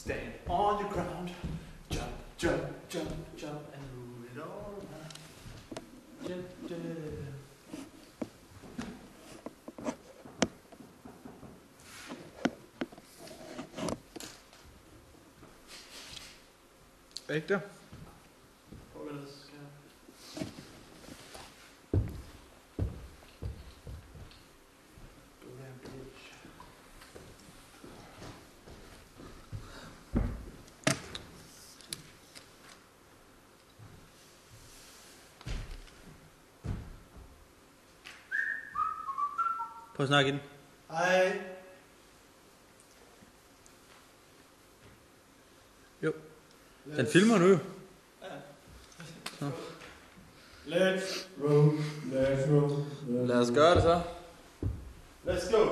Stand on your ground. Jump, jump, jump, jump, and move it all around. Er ikke der? Prøv at snakke ind. Hej. Jo. Den filmer nu jo. Ja. Let's roll, let's roll. Lad os gøre det så. Let's go.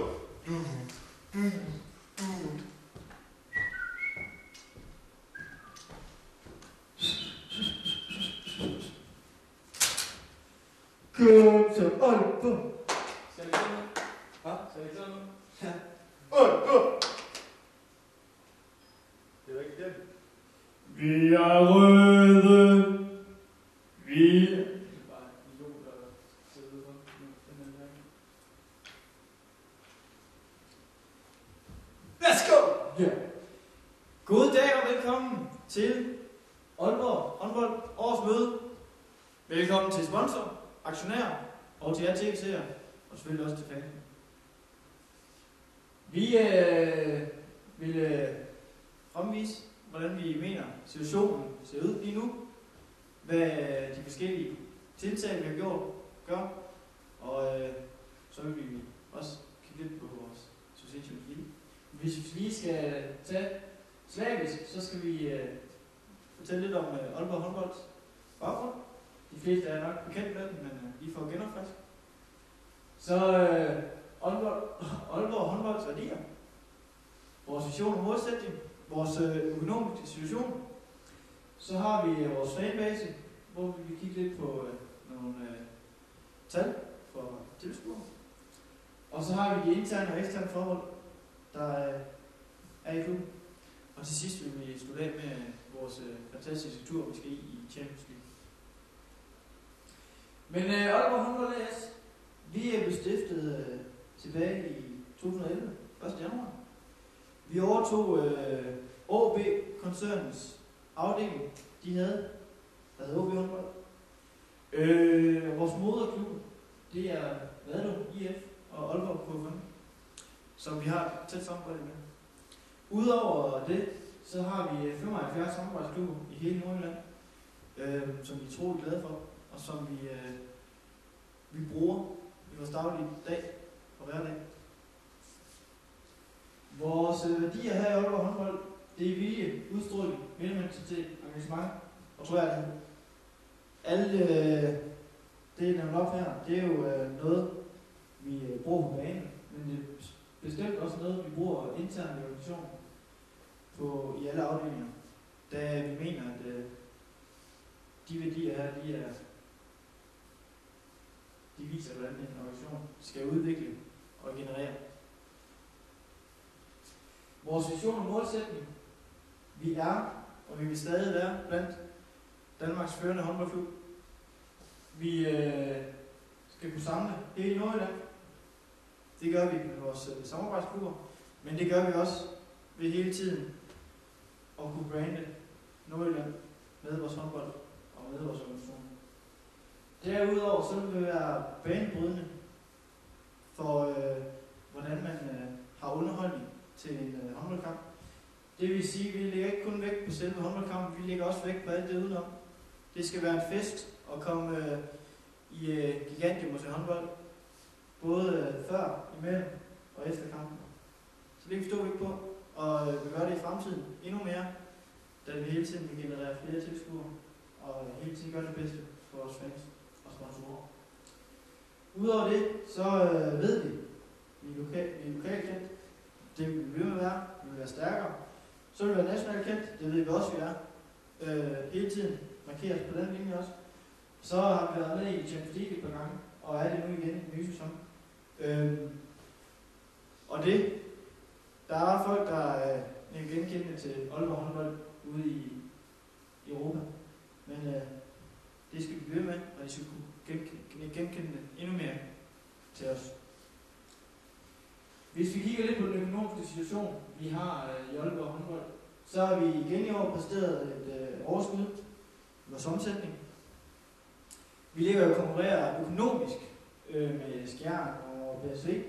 Kom så, Aalborg. Skal vi gøre noget? Hvad? Skal vi gøre noget? Ja. Aalborg. Det er ikke det. Vi er røde. Vi er... Let's go! Yeah. God dag og velkommen til Aalborg håndbold årsmøde. Velkommen til sponsor, aktionærer og til jer tv-seere, og selvfølgelig også til fansen. Vi vil fremvise, hvordan vi mener situationen ser ud lige nu, hvad de forskellige tiltag, vi har gjort, gør, og så vil vi også kigge lidt på vores social media. Hvis vi lige skal tage slavisk, så skal vi fortælle lidt om Aalborg håndbolds baggrund. De fleste er nok bekendt med den, men lige for at genopfriske. Så Aalborg håndbolds værdier, vores vision og målsætning, vores økonomiske situation. Så har vi vores fanbase, hvor vi vil kigge lidt på nogle tal for tilskuere. Og så har vi de interne og eksterne forhold, der er i klubben. Og til sidst vil vi slutte af med vores fantastiske tur, vi skal i Champions League. Men Aalborg håndbold AS, vi er bestiftet tilbage i 2011, 1. januar. Vi overtog AaB-koncernens afdeling, de havde AaB håndbold. Vores moderklub, det er Vadum IF og Aalborg KFM, som vi har tæt samarbejde med. Udover det, så har vi 75 samarbejdsklubber i hele Nordjylland, som vi er utroligt glade for, og som vi bruger i vores daglige dag og hverdag. Vores værdier her i Aalborg håndbold, det er vilje, udstråling, medmenneskelighed, engagement og troværdighed. Alle det, jeg nævner op her, det er jo noget, vi bruger på banen, men det er bestemt også noget, vi bruger internt i organisationen i alle afdelinger, da vi mener, at de værdier her, de viser, hvordan en organisation skal udvikle og generere. Vores vision og målsætning, vi er, og vi vil stadig være blandt Danmarks førende håndboldklub. Vi skal kunne samle hele Nordjylland. Det gør vi med vores samarbejdsklubber, men det gør vi også ved hele tiden at kunne brande Nordjylland med vores håndbold og med vores organisation. Derudover så vil vi være banebrydende for, hvordan man har underholdning til en håndboldkamp. Det vil sige, at vi lægger ikke kun vægt på selve håndboldkampen, vi lægger også vægt på alt det udenom. Det skal være en fest at komme i Gigantium og til håndbold, både før, imellem og efter kampen. Så det står vi ikke på, og vi gør det i fremtiden endnu mere, da vi hele tiden vil generere flere tilskuere, og hele tiden gør det bedste for vores fans og sponsorer. Udover det, så ved vi er lokalt kendt. Det vil vi med være, vi vil være stærkere. Så vil vi være nationalt kendt, det ved vi også, vi er. Hele tiden markeres på den linje også. Så har vi været med i Champions League et par gange, og er det nu igen i den nye sæson. Og det, der er folk, der genkende til Aalborg håndbold ude i Europa. Men det skal vi blive med, og de skal kunne genkende det endnu mere til os. Hvis vi kigger lidt på den økonomiske situation, vi har i Aalborg håndbold, så har vi igen i år præsteret et overskud i vores omsætning. Vi ligger og konkurrerer økonomisk med Skjern og BSV.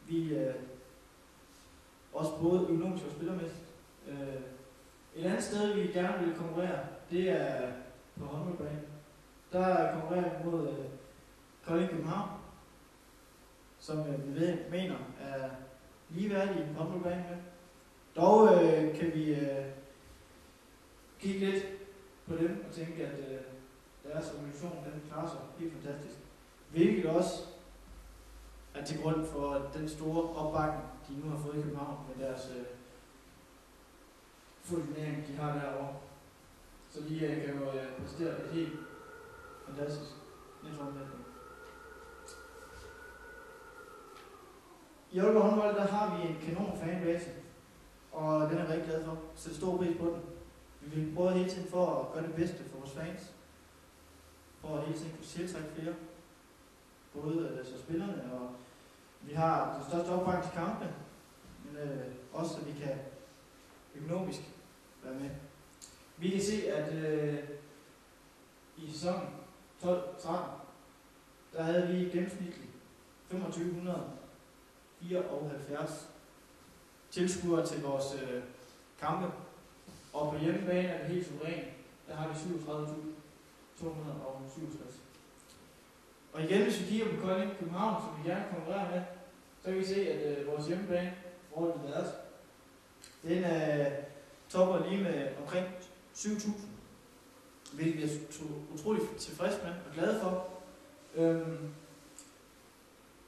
Vi også både økonomisk og spillermæssigt. Et andet sted, vi gerne vil konkurrere, det er på håndboldbanen. Der konkurrerer vi mod Kolding København, som vi mener er ligeværdige på håndboldbanen med. Dog kan vi kigge lidt på dem og tænke, at deres organisation den klarer sig helt fantastisk. Hvilket også er til grund for den store opbakning, de nu har fået i København med deres fuldfinering, de har derovre. Så de kan jo præstere et helt fantastisk nettoomsætning. I Aalborg håndbold, der har vi en kanon fanbase, og den er jeg rigtig glad for. Så stor pris på den. Vi vil prøve hele tiden for at gøre det bedste for vores fans. For at hele tiden kunne tiltrække flere. Både altså spillerne, og vi har den største opbakning til kampene, men også så vi kan økonomisk være med. Vi kan se, at i sæsonen 12-13, der havde vi gennemsnitligt 2574 tilskuere til vores kampe. Og på hjemmebane er det helt suverænt. Der har vi 37.267. Og igen, hvis vi kigger på Kolding København, som vi gerne konkurrerer med, så kan vi se, at vores hjemmebane, hvor det er deres, den topper lige med omkring 7.000, hvilket vi er utrolig tilfredse med og glade for.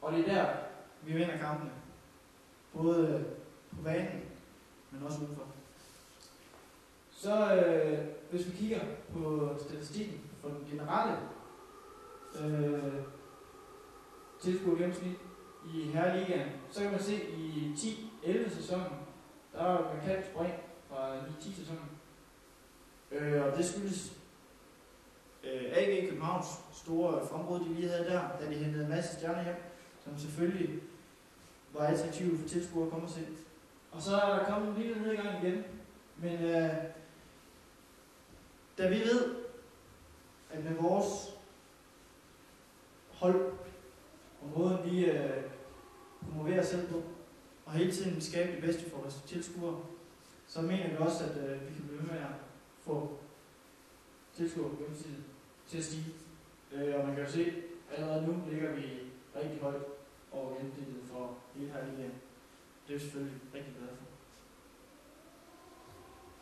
Og det er der, vi vinder kampene. Både på banen, men også udenfor. Så hvis vi kigger på statistikken for den generelle tilskuergennemsnit i herreligaen, så kan man se i 10-11 sæsonen, der er et markant spring fra 9-10 sæsonen. Og det skyldes AG Københavns store frembrud, de lige havde der, da de hentede en masse stjerner hjem, som selvfølgelig var attraktive for tilskuere at komme og se. Og så er der kommet en lille nedgang igen, men da vi ved, at med vores hold og måden vi promoverer os selv på, og hele tiden vi skaber det bedste for vores tilskuere, så mener vi også, at vi kan blive med at få tilskuere til at stige. Og man kan jo se, at allerede nu ligger vi rigtig højt over gennemsnittet for hele her ligaen. Det er vi selvfølgelig rigtig glade for.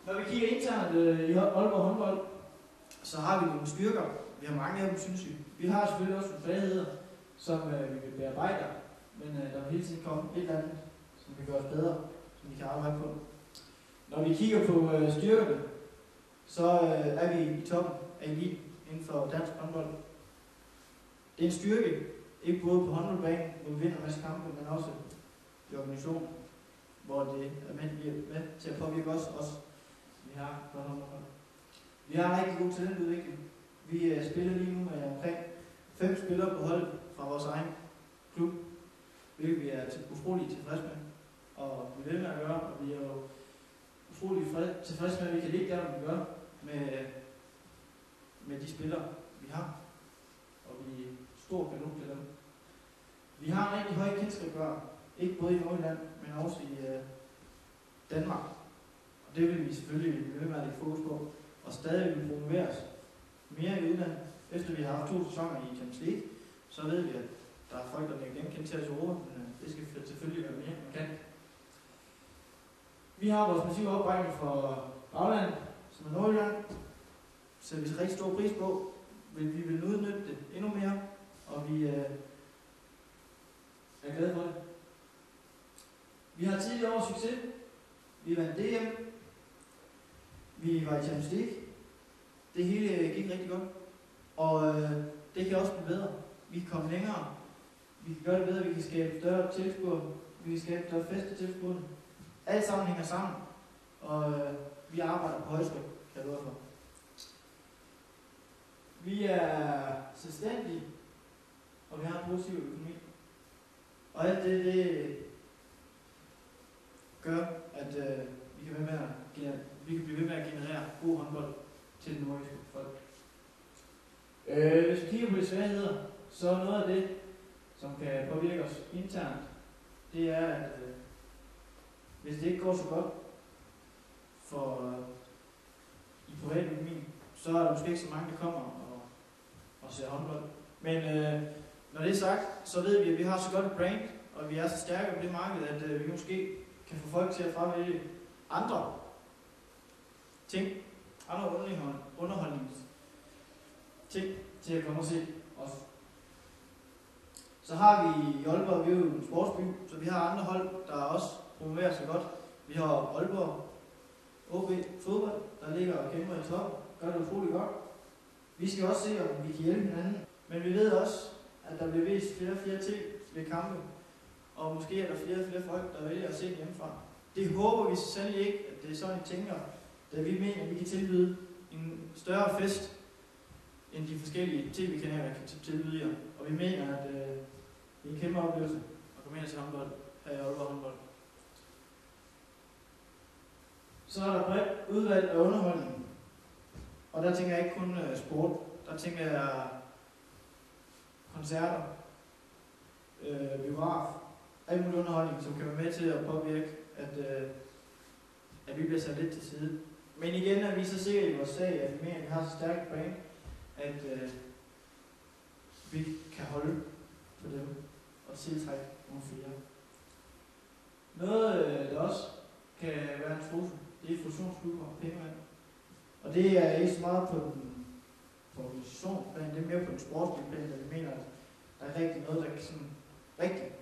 Når vi kigger internt i Aalborg håndbold, så har vi nogle styrker. Vi har mange af dem, synes vi. Vi har selvfølgelig også nogle færdigheder, som vi vil bearbejde, men der vil hele tiden komme et eller andet, som kan gøre os bedre, som vi kan arbejde på. Når vi kigger på styrkerne, så er vi i toppen af eliten inden for dansk håndbold. Det er en styrke, ikke både på håndboldbanen, hvor vi vinder en masse kampe, men også i organisationen, hvor det er med til at påvirke os også. Vi har på håndbold. Vi har en rigtig god talentudvikling. Vi spiller lige nu med omkring 5 spillere på hold fra vores egen klub, hvilket vi er utroligt tilfredse med, og vi vil med at gøre, og vi er jo utroligt tilfredse med, at vi kan ligge der, hvor vi gør, med de spillere, vi har, og vi er stor kanon til dem. Vi har en rigtig høj kendskabsgrad, ikke både i Nordjylland, men også i Danmark, og det vil vi selvfølgelig med at lægge fokus på, og stadig vil promoveres mere i udlandet. Efter vi har haft 2 sæsoner i Champions League, så ved vi, at der er folk, der bliver genkendt til os i Europa, men det skal selvfølgelig være mere markant. Vi har vores massive opbakning for baglandet, som er Nordjylland, så vi rigtig stor pris på. Vi vil udnytte det endnu mere, og vi er glade for det. Vi har tidligere år succes. Vi vandt DM. Vi var i Champions League. Det hele gik rigtig godt. Og det kan også blive bedre. Vi kan komme længere. Vi kan gøre det bedre. Vi kan skabe større tilskuere. Vi kan skabe større fest til tilskuerne. Alt sammen hænger sammen. og vi arbejder på højskole, kan jeg love for. Vi er selvstændige, og vi har en positiv økonomi. Og alt det gør, at vi kan blive ved med at generere god håndbold til det nordiske folk. Hvis vi kigger på de svagheder, så er noget af det, som kan påvirke os internt, det er, at hvis det ikke går så godt for i privatøkonomien, så er der måske ikke så mange, der kommer og ser håndbold. Men når det er sagt, så ved vi, at vi har så godt et brand, og vi er så stærke på det marked, at vi måske kan få folk til at fravælge andre ting, andre underholdningsting til at komme og se os. Så har vi i Aalborg, vi er jo en sportsby, så vi har andre hold, der også promoverer sig godt. Vi har Aalborg OB fodbold, der ligger og kæmper i top, gør det utroligt godt. Vi skal også se, om vi kan hjælpe hinanden, men vi ved også, at der bliver vist flere og flere ting ved kampe, og måske er der flere og flere folk, der vælger at se hjemmefra. Det håber vi sandelig ikke, at det er sådan, I tænker, da vi mener, at vi kan tilbyde en større fest, end de forskellige tv-kanaler kan tilbyde jer. Og vi mener, at det er en kæmpe oplevelse at komme ind til håndbold her i Aalborg håndbold. Så er der bredt udvalg af underholdning. Og der tænker jeg ikke kun sport. Der tænker jeg koncerter, biograf, alt mulig underholdning, som kan være med til at påvirke, at vi bliver sat lidt til side. Men igen er vi så sikre i vores sag, at vi mener, at vi har så stærkt brand, at vi kan holde på dem og tiltrække nogle flere. Noget, der også kan være en trussel, det er fusionsklubber og pengemand. Og det er ikke så meget på organisationsplan, det er mere på en sportslig plan, der vi mener, at der er rigtig noget, der kan sådan rigtig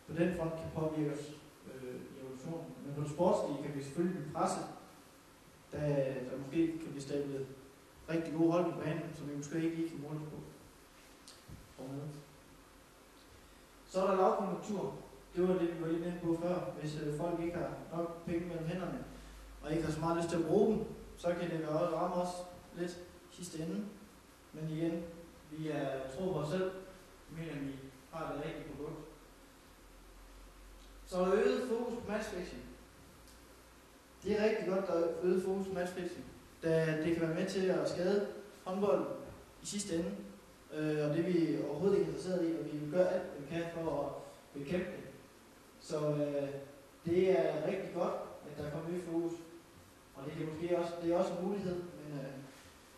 på den front kan påvirke os i evolutionen. Men på det sportslige kan vi selvfølgelig blive presset, da der måske kan blive stablet rigtig gode hold på banen, som vi måske ikke lige kan måle på. Så er der lavkonjunktur. Det var det, vi var lidt inde på før. Hvis folk ikke har nok penge mellem hænderne, og ikke har så meget lyst til at bruge dem, så kan det også ramme os lidt i sidste ende. Men igen, vi tror på os selv. Vi mener, vi har det rigtige produkt. Så er der øget fokus på matchfixing. Det er rigtig godt, der er øget fokus på matchfixing, da det kan være med til at skade håndbold i sidste ende. Og det er vi overhovedet ikke interesseret i, og vi vil gøre alt, hvad vi kan for at bekæmpe det. Så det er rigtig godt, at der er kommet øget fokus. Og det er måske også, det er også en mulighed, men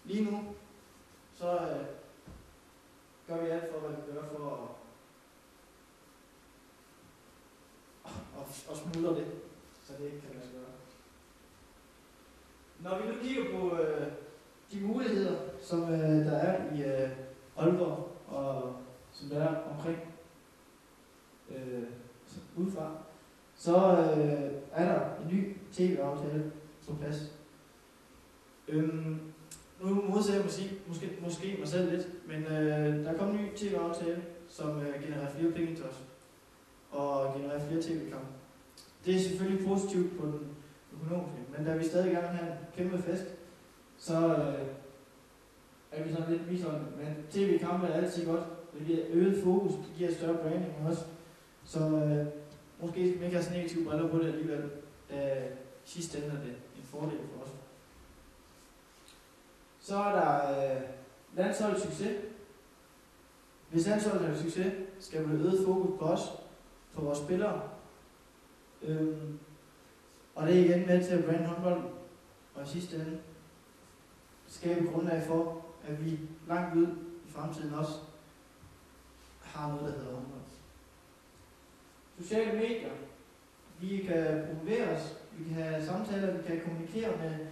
lige nu, så gør vi alt for, hvad vi gør for at smuldre det, så det ikke kan lade sig gøre. Når vi nu kigger på de muligheder, som der er i Aalborg, og som der er omkring udefra, så er der en ny tv-aftale på plads. Nu modsætter jeg måske mig selv lidt, men der er kommet en ny tv-aftale, som genererer flere penge til os, og genererer flere tv-kampe. Det er selvfølgelig positivt på den økonomiske, men da vi stadig gerne vil have en kæmpe fest, så er vi sådan lidt misundne. Men tv-kampe er altid godt. Det giver øget fokus, det giver større branding også. Så måske skal vi ikke have så negative briller på det alligevel, da sidst ende er det en fordel for os. Så er der landsholdets succes. Hvis landsholdet har succes, skal vi have øget fokus på os, på vores spillere. Og det er igen med til at brande håndbold, og i sidste ende skabe grundlag for, at vi langt ud i fremtiden også har noget, der hedder håndbold. Sociale medier. Vi kan promovere os, vi kan have samtaler, vi kan kommunikere med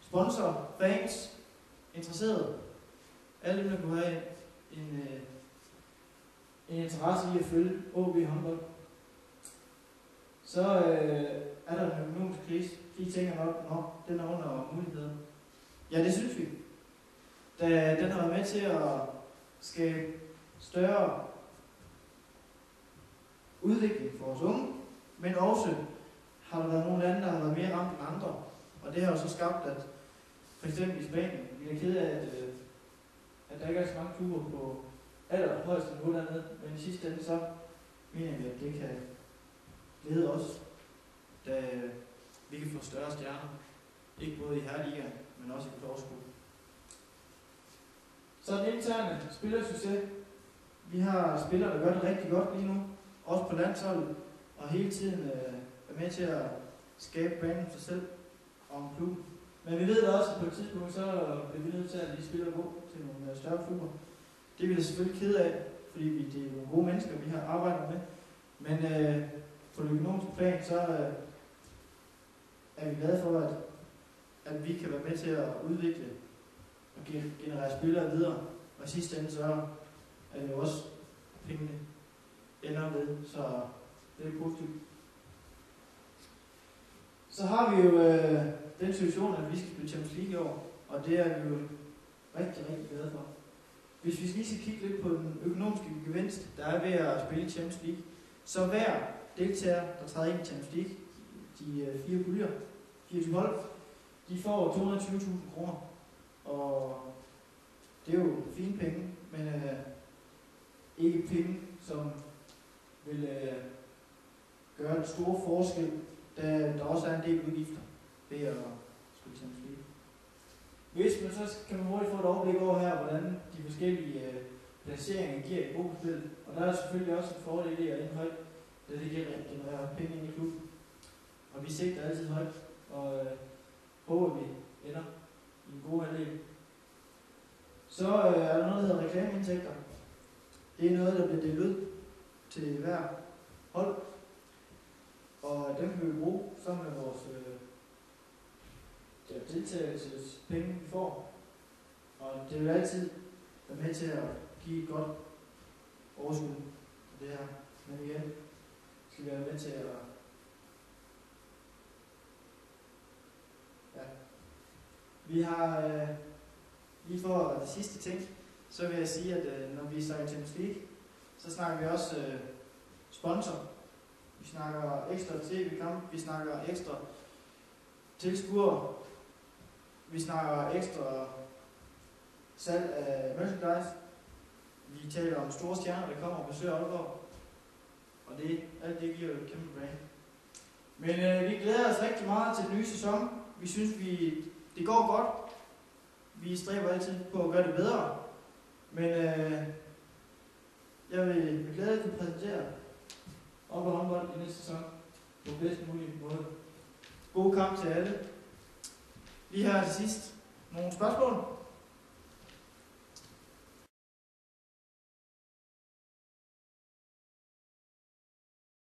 sponsorer, fans, interesserede. Alle dem, der kunne have en interesse i at følge OB håndbold. Så er der en økonomisk krise. De tænker nok, den er under muligheder. Ja, det synes vi. Da den har været med til at skabe større udvikling for vores unge, men også har der været nogle lande, der har været mere ramt end andre. Og det har jo så skabt, at for eksempel i Spanien, vi er ked af, at der ikke er så mange klubber på allerhøjeste niveau dernede, men i sidste ende så mener vi, at det kan glæde os, da vi kan få større stjerner. Ikke både i herreligaen, men også i Klodskud. Så den interne spillersucces. Vi har spillere, der gør det rigtig godt lige nu, også på landsholdet, og hele tiden er med til at skabe banen for sig selv om klubben. Men vi ved også, at på et tidspunkt, så bliver vi nødt til at de spiller gå til nogle større klubber. Det er vi da selvfølgelig ked af, fordi det er nogle gode mennesker, vi har arbejdet med. Men på det økonomiske plan, så er vi glade for, at vi kan være med til at udvikle og generere spillere videre. Og i sidste ende, så er det jo også pengene ender ved, så det er positivt. Så har vi jo den situation, at vi skal spille Champions League i år, og det er vi jo rigtig, rigtig glade for. Hvis vi lige skal kigge lidt på den økonomiske gevinst, der er ved at spille Champions League, så hver deltager, der træder ind i Champions League, de 4 puljer, 24 hold, de får 220.000 kroner. Og det er jo fine penge, men ikke penge, som vil gøre en stor forskel, da der også er en del udgifter ved at spille Champions League. Hvis man så kan man hurtigt få et overblik over her, hvordan de forskellige placeringer giver i gruppespillet. Og der er selvfølgelig også en fordel i at ende højt, da det genererer penge ind i klubben. Og vi sigter altid højt, og håber vi ender i en god halvdel. Så er der noget, der hedder reklameindtægter. Det er noget, der bliver delt ud til hver hold. Og dem kan vi bruge sammen med vores deltagelsespenge, vi får. Og det vil altid være med til at give et godt overskud på det her. Men igen, skal vi være med til at... Ja. Vi har lige for det sidste ting, så vil jeg sige, at når vi snakker Champions League, så snakker vi også sponsor. Vi snakker ekstra tv-kamp, vi snakker ekstra tilskuere, vi snakker ekstra salg af merchandise. Vi taler om store stjerner, der kommer og besøger Aalborg. Og alt det giver jo et kæmpe brand. Men vi glæder os rigtig meget til den nye sæson. Vi synes, det går godt. Vi stræber altid på at gøre det bedre. Men jeg vil med glæde kunne præsentere Aalborg håndbold i næste sæson på bedst mulig måde. God kamp til alle. Lige her til sidst. Nogle spørgsmål?